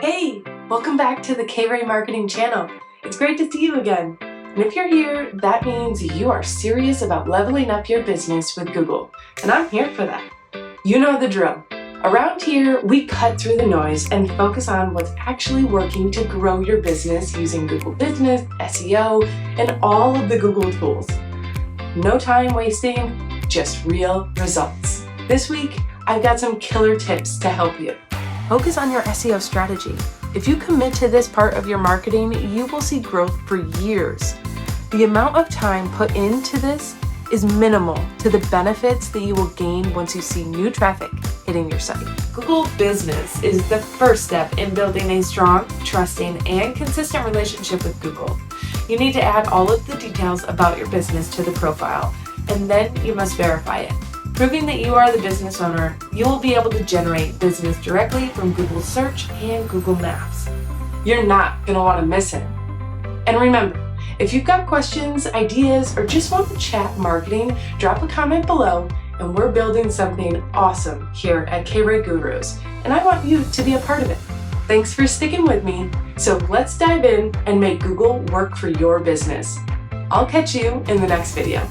Hey, welcome back to the KaeRae Marketing channel. It's great to see you again. And if you're here, that means you are serious about leveling up your business with Google. And I'm here for that. You know the drill. Around here, we cut through the noise and focus on what's actually working to grow your business using Google Business, SEO, and all of the Google tools. No time wasting, just real results. This week, I've got some killer tips to help you. Focus on your SEO strategy. If you commit to this part of your marketing, you will see growth for years. The amount of time put into this is minimal to the benefits that you will gain once you see new traffic hitting your site. Google Business is the first step in building a strong, trusting, and consistent relationship with Google. You need to add all of the details about your business to the profile, and then you must verify it. Proving that you are the business owner, you will be able to generate business directly from Google Search and Google Maps. You're not going to want to miss it. And remember, if you've got questions, ideas, or just want to chat marketing, drop a comment below, and we're building something awesome here at KaeRae Gurus, and I want you to be a part of it. Thanks for sticking with me, so let's dive in and make Google work for your business. I'll catch you in the next video.